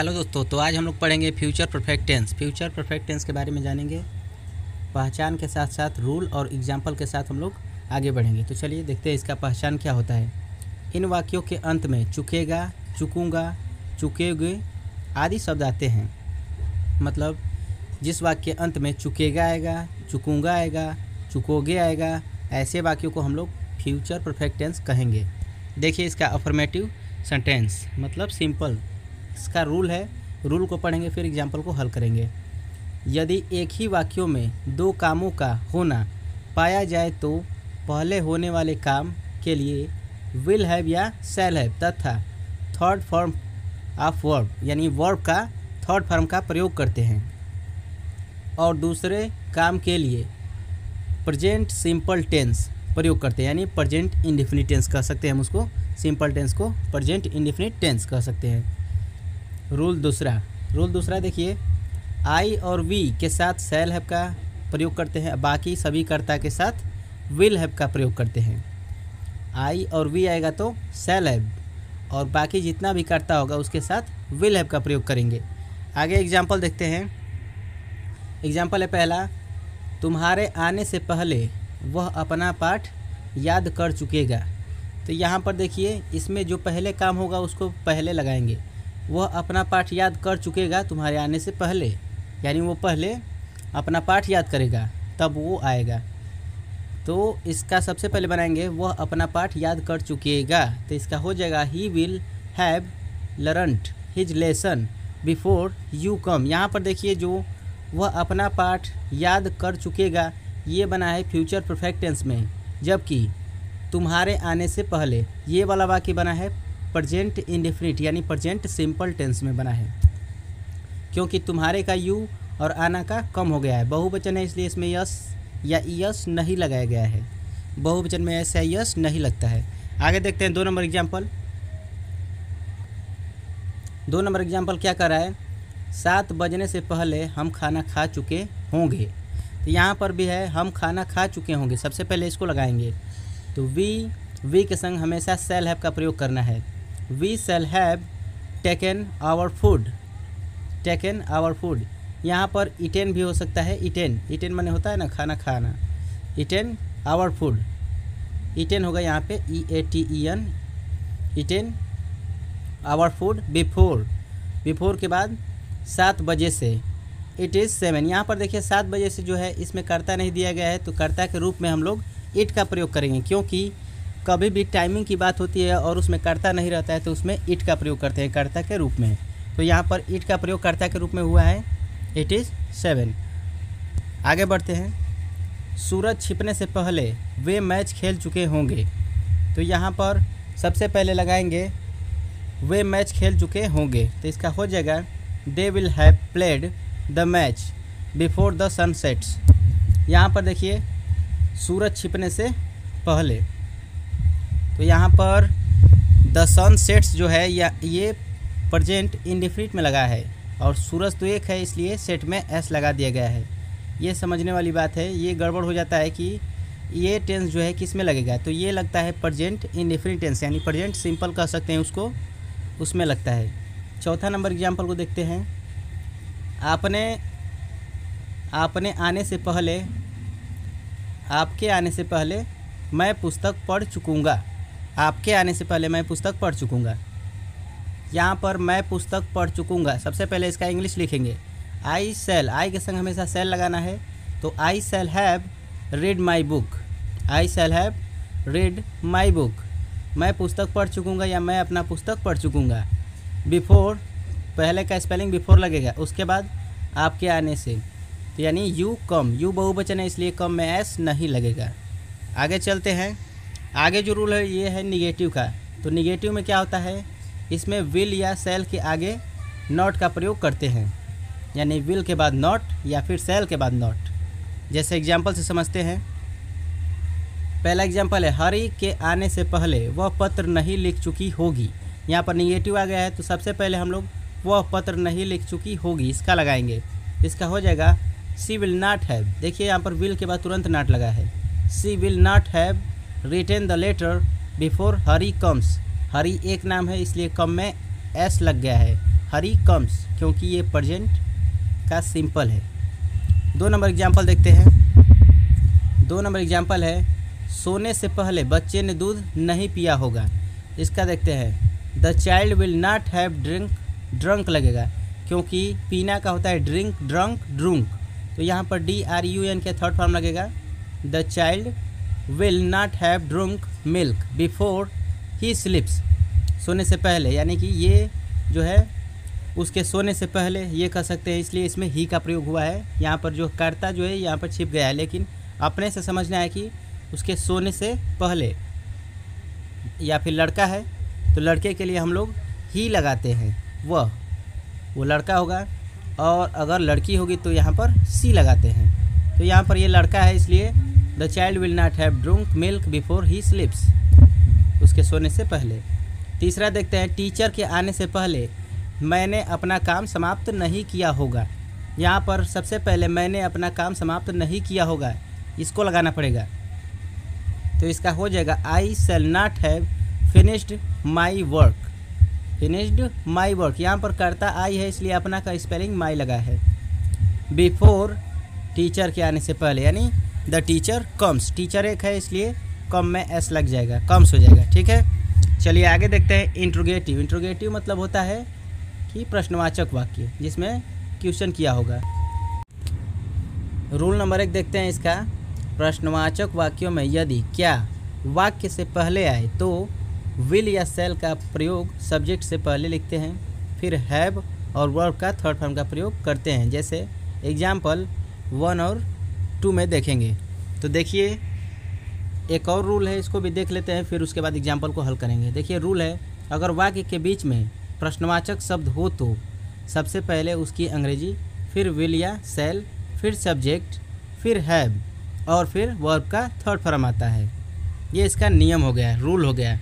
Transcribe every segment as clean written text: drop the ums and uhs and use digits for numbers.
Hello दोस्तों, तो आज हम लोग पढ़ेंगे future perfect tense. Future perfect tense के बारे में जानेंगे, पहचान के साथ साथ रूल और एग्जाम्पल के साथ हम लोग आगे बढ़ेंगे। तो चलिए देखते हैं इसका पहचान क्या होता है। इन वाक्यों के अंत में चुकेगा, चुकूँगा, चुकेगे आदि शब्द आते हैं। मतलब जिस वाक्य के अंत में चुकेगा आएगा, चुकूँगा आएगा, चुकोगे आएगा, ऐसे वाक्यों को हम लोग फ्यूचर परफेक्ट टेंस कहेंगे। देखिए इसका अफर्मेटिव सेंटेंस मतलब सिंपल, इसका रूल है। रूल को पढ़ेंगे फिर एग्जाम्पल को हल करेंगे। यदि एक ही वाक्यों में दो कामों का होना पाया जाए तो पहले होने वाले काम के लिए विल हैव या शैल हैव तथा थर्ड फॉर्म ऑफ वर्ब यानी वर्ब का थर्ड फॉर्म का प्रयोग करते हैं, और दूसरे काम के लिए प्रेजेंट सिंपल टेंस प्रयोग करते हैं, यानी प्रेजेंट इंडेफिनिट टेंस कह सकते हैं हम उसको। सिंपल टेंस को प्रेजेंट इंडेफिनिट टेंस कह सकते हैं। रूल दूसरा देखिए, आई और वी के साथ शैल हैव का प्रयोग करते हैं, बाकी सभी कर्ता के साथ विल हैव का प्रयोग करते हैं। आई और वी आएगा तो शैल हैव, और बाकी जितना भी कर्ता होगा उसके साथ विल हैव का प्रयोग करेंगे। आगे एग्जाम्पल देखते हैं। एग्जाम्पल है पहला, तुम्हारे आने से पहले वह अपना पाठ याद कर चुकेगा। तो यहाँ पर देखिए इसमें जो पहले काम होगा उसको पहले लगाएंगे। वह अपना पाठ याद कर चुकेगा तुम्हारे आने से पहले, यानी वो पहले अपना पाठ याद करेगा तब वो आएगा। तो इसका सबसे पहले बनाएंगे वह अपना पाठ याद कर चुकेगा, तो इसका हो जाएगा he will have learned his lesson before you come. यहाँ पर देखिए जो वह अपना पाठ याद कर चुकेगा ये बना है फ्यूचर परफेक्ट टेंस में, जबकि तुम्हारे आने से पहले ये वाला वाक्य बना है प्रेजेंट इंडेफिनिट यानी प्रेजेंट सिंपल टेंस में बना है, क्योंकि तुम्हारे का यू और आना का कम हो गया है। बहुवचन है इसलिए इसमें यस या यस नहीं लगाया गया है। बहुवचन में ऐसा यस नहीं लगता है। आगे देखते हैं 2 नंबर एग्जाम्पल। 2 नंबर एग्जाम्पल क्या कर रहा है, 7 बजने से पहले हम खाना खा चुके होंगे। तो यहाँ पर भी है हम खाना खा चुके होंगे, सबसे पहले इसको लगाएंगे। तो वी के संग हमेशा शैल हैव का प्रयोग करना है। We shall have taken our food. Taken our food, यहाँ पर इटेन भी हो सकता है। इटेन माने होता है ना खाना खाना। इटेन आवर फूड, इटेन होगा यहाँ पे EATEN। Eaten our food before के बाद 7 बजे से इट इज़ 7। यहाँ पर देखिए 7 बजे से जो है इसमें कर्ता नहीं दिया गया है, तो कर्ता के रूप में हम लोग इट का प्रयोग करेंगे, क्योंकि कभी भी टाइमिंग की बात होती है और उसमें कर्ता नहीं रहता है तो उसमें इट का प्रयोग करते हैं कर्ता के रूप में। तो यहाँ पर इट का प्रयोग कर्ता के रूप में हुआ है, इट इज़ 7। आगे बढ़ते हैं। सूरज छिपने से पहले वे मैच खेल चुके होंगे। तो यहाँ पर सबसे पहले लगाएंगे वे मैच खेल चुके होंगे, तो इसका हो जाएगा they will have played the match before the sun sets. यहाँ पर देखिए सूरज छिपने से पहले, तो यहाँ पर द सन सेट्स जो है या ये प्रेजेंट इंडेफिनिट में लगा है, और सूरज तो एक है इसलिए सेट में एस लगा दिया गया है। ये समझने वाली बात है। ये गड़बड़ हो जाता है कि ये टेंस जो है किस में लगेगा, तो ये लगता है प्रेजेंट इंडेफिनिट टेंस यानी प्रेजेंट सिंपल कह सकते हैं उसको, उसमें लगता है। 4था नंबर एग्जाम्पल को देखते हैं। आपके आने से पहले मैं पुस्तक पढ़ चुकूँगा। आपके आने से पहले मैं पुस्तक पढ़ चुकूँगा। यहाँ पर मैं पुस्तक पढ़ चुकूँगा, सबसे पहले इसका इंग्लिश लिखेंगे। आई के संग हमेशा सेल लगाना है, तो I shall have read my book. I shall have read my book. मैं पुस्तक पढ़ चुकूँगा या मैं अपना पुस्तक पढ़ चुकूँगा। बिफोर, पहले का स्पेलिंग बिफोर लगेगा, उसके बाद आपके आने से, तो यानी यू कम। यू बहुवचन है इसलिए कम में एस नहीं लगेगा। आगे चलते हैं। आगे जो रूल है ये है निगेटिव का। तो निगेटिव में क्या होता है, इसमें विल या शैल के आगे नॉट का प्रयोग करते हैं, यानी विल के बाद नॉट या फिर शैल के बाद नॉट। जैसे एग्जाम्पल से समझते हैं। पहला एग्जाम्पल है, हरी के आने से पहले वह पत्र नहीं लिख चुकी होगी। यहाँ पर निगेटिव आ गया है, तो सबसे पहले हम लोग वह पत्र नहीं लिख चुकी होगी इसका लगाएंगे। इसका हो जाएगा सी विल नॉट हैव। देखिए यहाँ पर विल के बाद तुरंत नॉट लगा है। She will not have written the letter before Hari comes. Hari एक नाम है इसलिए कम में एस लग गया है। हरी कम्स, क्योंकि ये प्रेजेंट का सिंपल है। 2 नंबर एग्जाम्पल देखते हैं। 2 नंबर एग्जाम्पल है, सोने से पहले बच्चे ने दूध नहीं पिया होगा। इसका देखते हैं, the child will not have drunk लगेगा, क्योंकि पीना का होता है ड्रिंक, ड्रंक, ड्रूंक। तो यहाँ पर DRUN के थर्ड फॉर्म लगेगा, the child will not have drunk milk before he स्लीप्स। सोने से पहले, यानी कि ये जो है उसके सोने से पहले ये कह सकते हैं, इसलिए इसमें ही का प्रयोग हुआ है। यहाँ पर जो कर्ता जो है यहाँ पर छिप गया है, लेकिन अपने से समझना है कि उसके सोने से पहले, या फिर लड़का है तो लड़के के लिए हम लोग ही लगाते हैं, वो लड़का होगा, और अगर लड़की होगी तो यहाँ पर सी लगाते हैं। तो यहाँ पर ये लड़का है, इसलिए the child will not have drunk milk before he स्लीप्स, उसके सोने से पहले। तीसरा देखते हैं, टीचर के आने से पहले मैंने अपना काम समाप्त नहीं किया होगा। यहाँ पर सबसे पहले मैंने अपना काम समाप्त नहीं किया होगा, इसको लगाना पड़ेगा। तो इसका हो जाएगा, I shall not have finished my work. Finished my work, यहाँ पर कर्ता आई है, इसलिए अपना का स्पेलिंग माई लगा है। बिफोर, टीचर के आने से पहले, यानी द टीचर कम्स। टीचर एक है, इसलिए कम में एस लग जाएगा, कम्स हो जाएगा। ठीक है, चलिए आगे देखते हैं। इंट्रोगेटिव। इंट्रोगेटिव मतलब होता है कि प्रश्नवाचक वाक्य, जिसमें क्वेश्चन किया होगा। रूल नंबर 1 देखते हैं इसका। प्रश्नवाचक वाक्यों में यदि क्या वाक्य से पहले आए तो विल या शैल का प्रयोग सब्जेक्ट से पहले लिखते हैं, फिर हैव और वर्ब का थर्ड फॉर्म का प्रयोग करते हैं। जैसे एग्जाम्पल 1 और 2 में देखेंगे। तो देखिए, एक और रूल है, इसको भी देख लेते हैं, फिर उसके बाद एग्जाम्पल को हल करेंगे। देखिए रूल है, अगर वाक्य के बीच में प्रश्नवाचक शब्द हो तो सबसे पहले उसकी अंग्रेजी, फिर विल या शैल, फिर सब्जेक्ट, फिर हैव और फिर वर्ब का थर्ड फॉर्म आता है। ये इसका नियम हो गया, रूल हो गया।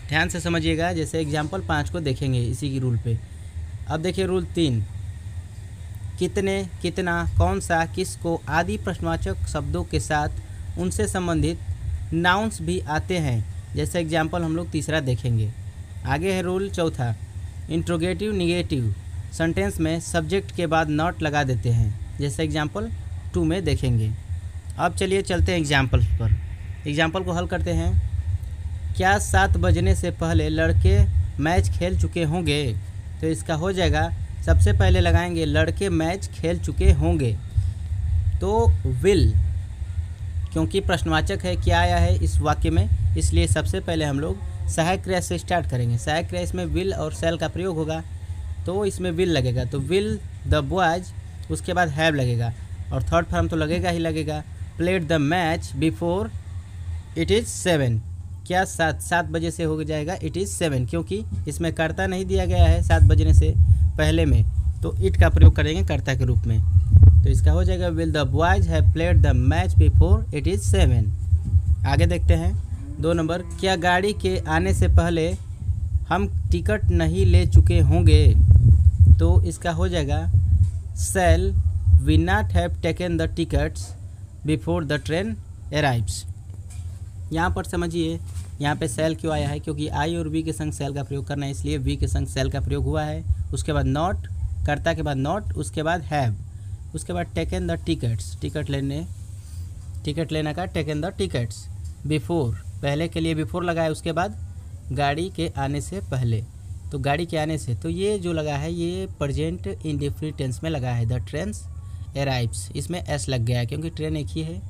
ध्यान से समझिएगा। जैसे एग्जाम्पल 5 को देखेंगे इसी की रूल पे। अब देखिए रूल 3, कितने, कितना, कौन सा, किसको आदि प्रश्नवाचक शब्दों के साथ उनसे संबंधित नाउन्स भी आते हैं। जैसे एग्जाम्पल हम लोग तीसरा देखेंगे। आगे है रूल 4, इंट्रोगेटिव निगेटिव सेंटेंस में सब्जेक्ट के बाद नॉट लगा देते हैं। जैसे एग्जाम्पल 2 में देखेंगे। अब चलिए चलते हैं एग्जाम्पल पर। एग्जाम्पल को हल करते हैं। क्या 7 बजने से पहले लड़के मैच खेल चुके होंगे? तो इसका हो जाएगा, सबसे पहले लगाएंगे लड़के मैच खेल चुके होंगे। तो विल, क्योंकि प्रश्नवाचक है, क्या आया है इस वाक्य में, इसलिए सबसे पहले हम लोग सहायक क्रिया से स्टार्ट करेंगे। सहायक क्रिया इसमें विल और शैल का प्रयोग होगा, तो इसमें विल लगेगा। तो विल द बॉयज, उसके बाद हैव लगेगा, और थर्ड फॉर्म तो लगेगा ही लगेगा। Played the match before it is 7। क्या 7 बजे से हो जाएगा इट इज़ 7, क्योंकि इसमें कर्ता नहीं दिया गया है 7 बजने से पहले में, तो इट का प्रयोग करेंगे कर्ता के रूप में। तो इसका हो जाएगा, will the boys have played the match before it is 7। आगे देखते हैं 2 नंबर, क्या गाड़ी के आने से पहले हम टिकट नहीं ले चुके होंगे? तो इसका हो जाएगा, shall we not have taken the tickets before the train arrives. यहाँ पर समझिए, यहाँ पे शैल क्यों आया है, क्योंकि आई और वी के संग शैल का प्रयोग करना है, इसलिए वी के संग शैल का प्रयोग हुआ है। उसके बाद नॉट, कर्ता के बाद नॉट, उसके बाद हैव, उसके बाद टेकन द टिकट्स, टिकट लेना का टेकन द टिकट्स, बिफोर, पहले के लिए बिफोर लगाए, उसके बाद गाड़ी के आने से पहले। तो गाड़ी के आने से, तो ये जो लगा है ये प्रेजेंट इंडेफिनिट टेंस में लगा है, द ट्रेन्स अराइव्स, इसमें एस लग गया है क्योंकि ट्रेन एक ही है।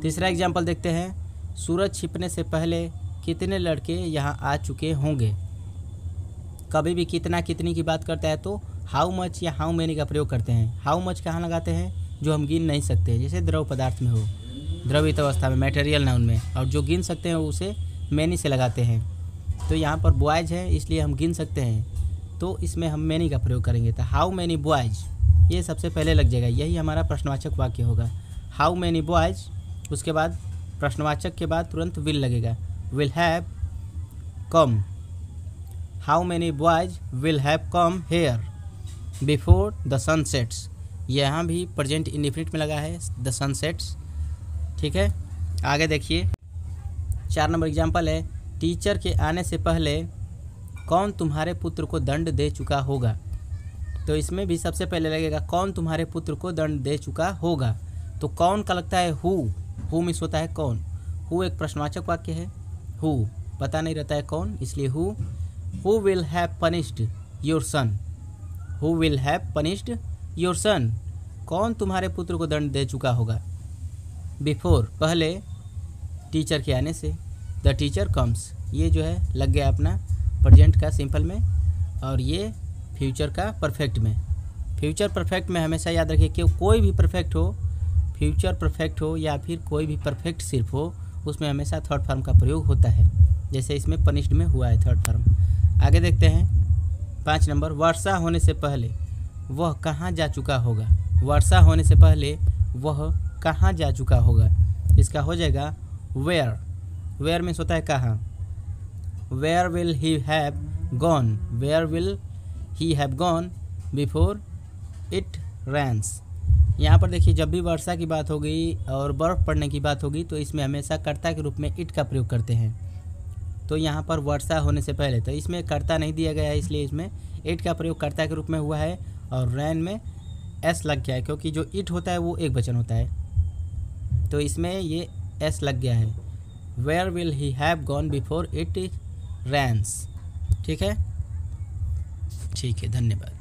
तीसरा एग्जाम्पल देखते हैं, सूरज छिपने से पहले कितने लड़के यहाँ आ चुके होंगे? कभी भी कितना कितनी की बात करता है तो हाउ मच या हाउ मैनी का प्रयोग करते हैं। हाउ मच कहाँ लगाते हैं? जो हम गिन नहीं सकते, जैसे द्रव पदार्थ में हो, द्रवित अवस्था में, मटेरियल नाउन में, और जो गिन सकते हैं उसे मैनी से लगाते हैं। तो यहाँ पर बॉयज है इसलिए हम गिन सकते हैं, तो इसमें हम मैनी का प्रयोग करेंगे। तो हाउ मैनी बॉयज, ये सबसे पहले लग जाएगा, यही हमारा प्रश्नवाचक वाक्य होगा। हाउ मैनी बॉयज, उसके बाद प्रश्नवाचक के बाद तुरंत विल लगेगा, will have come. How many boys will have come here before the sun sets, यहाँ भी प्रेजेंट इंडेफिनिट में लगा है, द सन सेट्स। ठीक है, आगे देखिए 4 नंबर एग्जाम्पल है, टीचर के आने से पहले कौन तुम्हारे पुत्र को दंड दे चुका होगा? तो इसमें भी सबसे पहले लगेगा कौन तुम्हारे पुत्र को दंड दे चुका होगा। तो कौन का लगता है हु मिस होता है कौन। हु एक प्रश्नवाचक वाक्य है, हु पता नहीं रहता है कौन, इसलिए who will have punished your son, who will have punished your son, कौन तुम्हारे पुत्र को दंड दे चुका होगा। बिफोर पहले टीचर के आने से, द टीचर कम्स, ये जो है लग गया अपना प्रेजेंट का सिंपल में, और ये फ्यूचर का परफेक्ट में। फ्यूचर परफेक्ट में हमेशा याद रखिए कि कोई भी परफेक्ट हो, फ्यूचर परफेक्ट हो या फिर कोई भी परफेक्ट सिर्फ हो, उसमें हमेशा थर्ड फॉर्म का प्रयोग होता है, जैसे इसमें पनिश्ड में हुआ है थर्ड फॉर्म। आगे देखते हैं 5 नंबर, वर्षा होने से पहले वह कहाँ जा चुका होगा। वर्षा होने से पहले वह कहाँ जा चुका होगा, इसका हो जाएगा वेयर। वेयर मीन्स होता है कहाँ। Where will he have gone, where will he have gone before it rains. यहाँ पर देखिए जब भी वर्षा की बात होगी और बर्फ़ पड़ने की बात होगी तो इसमें हमेशा कर्ता के रूप में इट का प्रयोग करते हैं। तो यहाँ पर वर्षा होने से पहले, तो इसमें कर्ता नहीं दिया गया है, इसलिए इसमें इट का प्रयोग कर्ता के रूप में हुआ है, और रैन में एस लग गया है क्योंकि जो इट होता है वो एक वचन होता है, तो इसमें ये एस लग गया है। Where will he have gone before it rains. ठीक है, धन्यवाद।